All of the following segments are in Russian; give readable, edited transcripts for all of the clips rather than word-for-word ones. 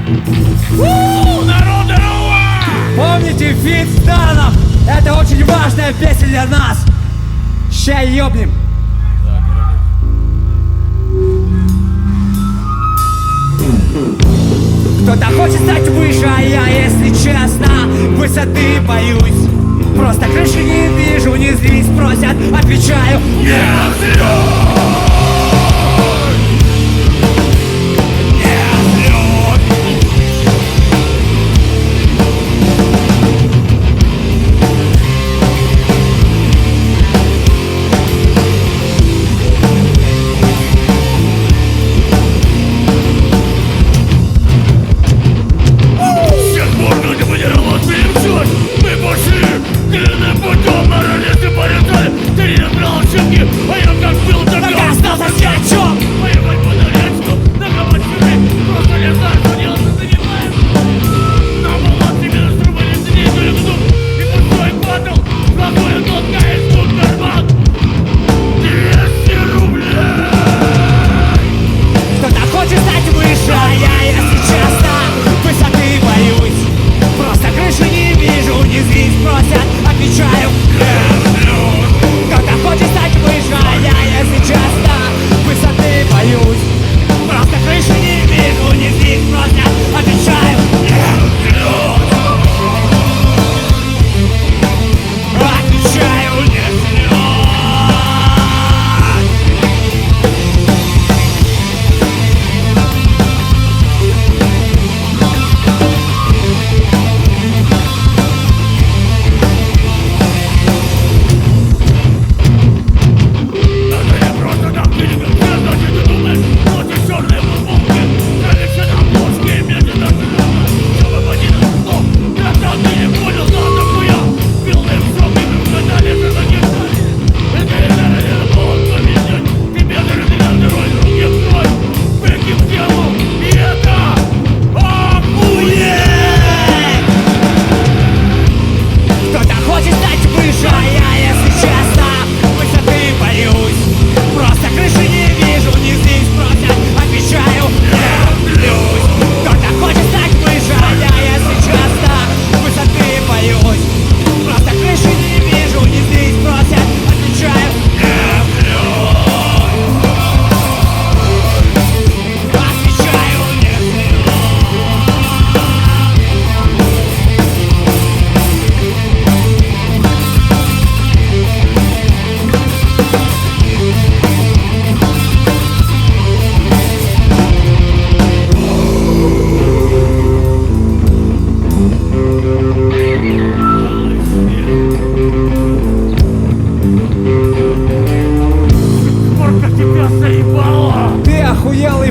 Народ, здорово! Помните фит с Даном? Это очень важная песня для нас. Ща ёбнем. Кто-то хочет стать выше, а я, если честно, высоты боюсь. Просто крыши не вижу, не злись, просят, отвечаю: нет,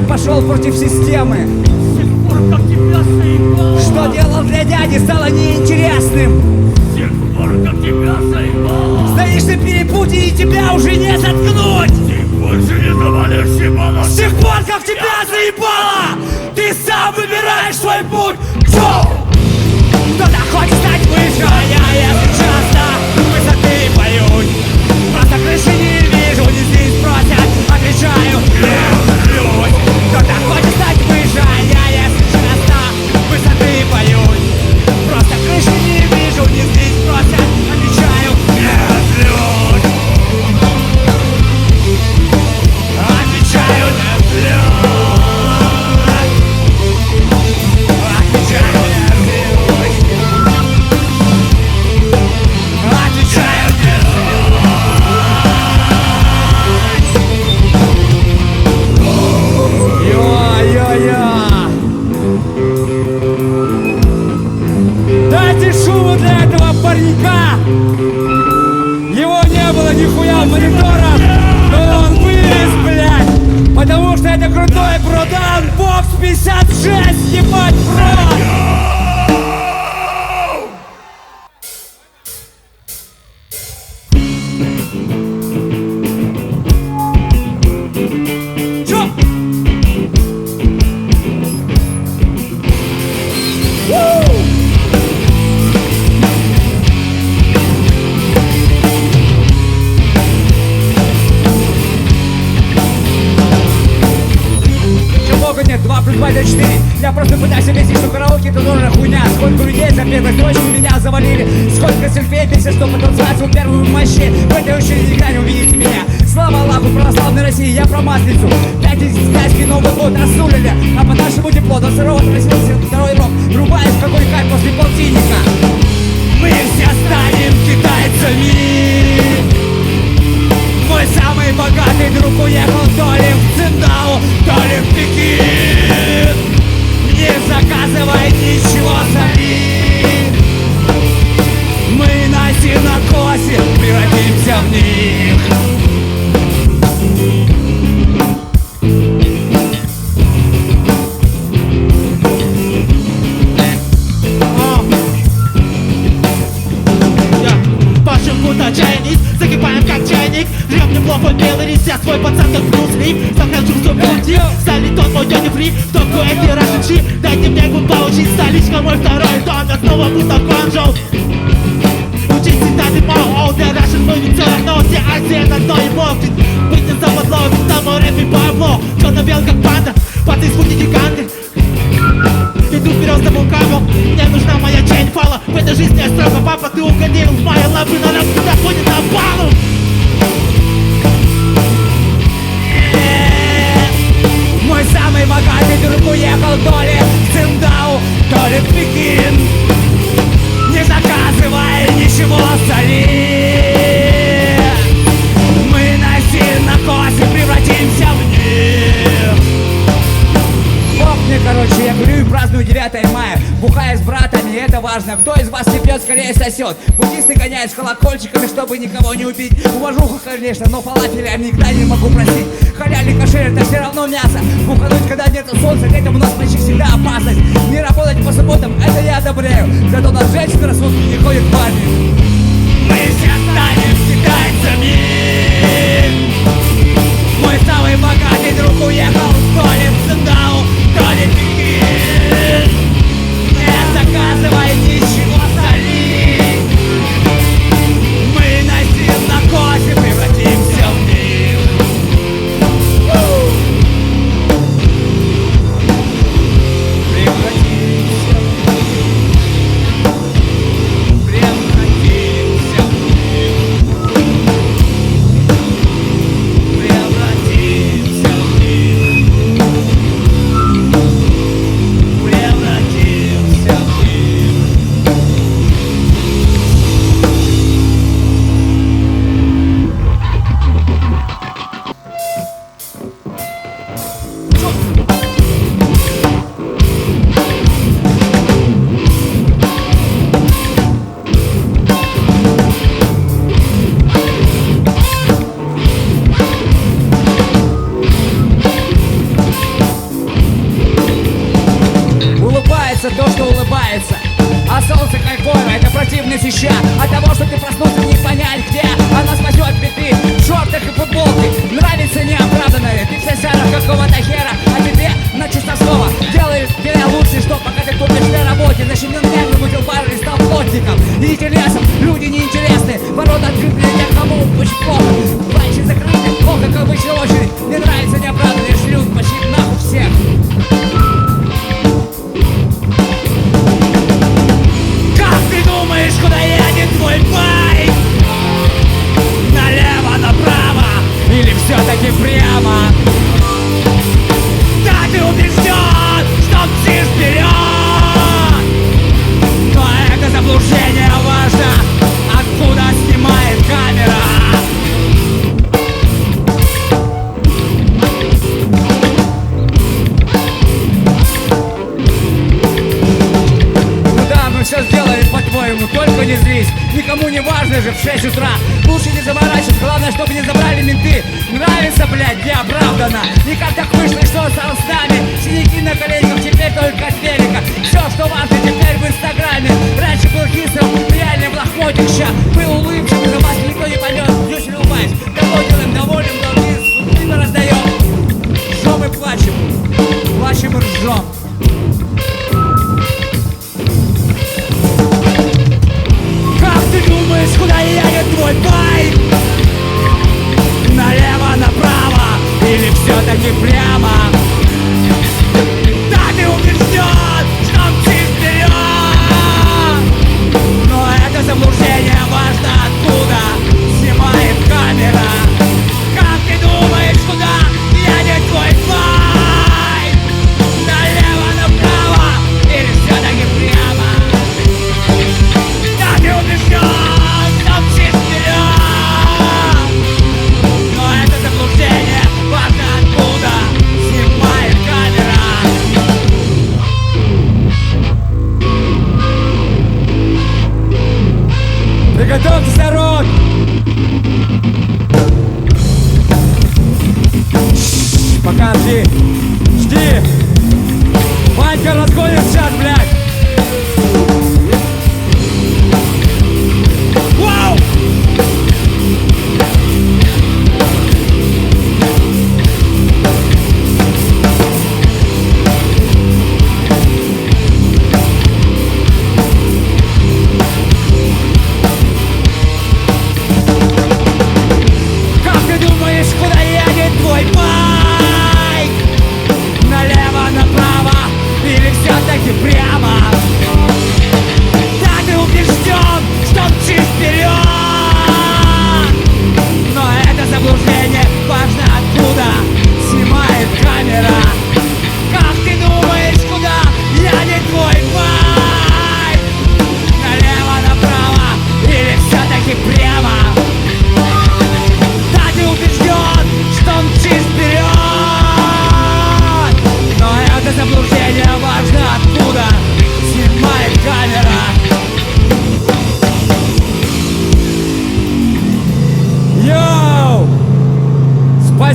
пошел против системы. С тех пор, как тебя заебало. Что делал для дяди, стало неинтересным. С тех пор, как тебя заебало. Стоишь на перепутье, и тебя уже не заткнуть. Ты больше не завалишь ебало. С тех пор, как тебя заебало, ты сам выбираешь свой путь. Кто-то хочет стать выше, а я, если честно, высоты боюсь. Просто крыши не вижу, не здесь просят, отвечаю: нет, кто-то хочет стать выше, а я, если честно, высоты боюсь. Просто крыши не вижу, не здесь просят, отвечаю: нет, отвечаю: нет, дайте шуму для этого паренька! Его не было нихуя в мониторах, но он вылез, блядь! Потому что это крутой продан бокс 56, ебать, бро! Нет, 2 плюс 2 это 4. Я просто пытаюсь объяснить, что караоке это тоже хуйня. Сколько людей за первой строчкой меня завалили. Сколько селфей пишет, что потанцевать в первую мощи. В этой очереди никогда не увидите меня. Слава Аллаху, православной России, я про Масленицу. 5 китайский Новый год рассулили. А по нашему тепло до второго отразился второй рок. Врубаясь в какой кайф после полтинника. Мы все станем китайцами. Мой самый богатый друг уехал то ли в Циндао, то ли в Пекин. Не заказывай ничего сами. Мы на синокосе превратимся в них. Чайник, закипаем как чайник. Жрем неплохо белый рис, я свой пацан как Брус-Ли. Захожу в свой пути, стали тот мой дядя фри. В току эти рашичи, дайте мне губ поучить. Столичка мой второй дом, я снова будто Гуанчжоу. Учить цитаты Мао, для Russian мы ведь все равно. Все Азия на дно и мокнет. Быть не западло, ведь там мой рэп и Пабло. Черно-бел как панда, пацаны спутники гиганты. Иду вперед за вулканом, мне нужна моя чейн фала. В этой жизни я строго, папа, ты угодил в мои лапы, но нас куда ходит на балу. Мой самый богатый друг уехал то ли в Циндао, то ли в Пекин. Не заказывай ничего соли. Мы на синокосе превратимся в них. Бог мне, короче, я курю и праздную 9 мая. Бухая с братами, это важно. Кто из вас не пьет, скорее сосет. Буддисты гоняют с колокольчиками, чтобы никого не убить. Уважуха, конечно, но фалафеля я никогда не могу простить. Халяльный кошель, это все равно мясо. Бухануть, когда нет солнца, детям у нас почти всегда опасность. Не работать по субботам, это я одобряю. Зато нас женщины рассудки не ходят в армию. Мы все станем китайцами. Мой самый богатый друг уехал то ли в Циндао, то ли в Пекин. Не заказывай ничего соли. Мы на синокосе превратимся в них. Превратимся в них. Превратимся в них. Превратимся в них. Превратимся в них. Улыбается то, что улыбается. А солнце кайфово, это противно сища. От того, что ты проснулся, не понять где. Она спасет биты в шортах и футболке. Нравится неоправданное, ты вся сяра какого-то хера. А тебе на чистосloво делаешь тебя лучше, что пока ты тупишь на работе. Защемлен нервы, мутил бар и стал плотником. Идите лесом, люди неинтересны. Ворота открыты для тех, кому очень плохо. Плачи закрыты, плохо, как обычная очередь. Не нравится неоправданное, шлют почти нахуй всех. Как ты думаешь, куда едет твой байк? Налево, направо или все-таки прямо? Да ты убежден, что мчишь вперед. Но это заблуждение важно, откуда снимает камера. Все сделали по-твоему, только не злись. Никому не важно же в 6 утра. Лучше не заморачиваться, главное, чтобы не забрали менты. Нравится, блядь, неоправданно. И как так вышло, и что стало с нами? Синяки на коленях, теперь только от велика. Все, что важно, теперь в инстаграме. Раньше был хисом, реально в лохмотьях. Ща был улыбчивый, за вас никто не поймет. Плюс улыбаюсь, кого делаем доволен, долги мы раздаем. Жжем и плачем, плачем и ржем. Ты думаешь, куда едет твой байк? Налево, направо или все-таки прямо?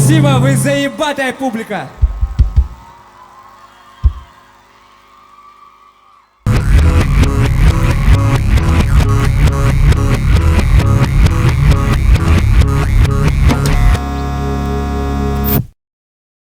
Спасибо, вы заебатая публика.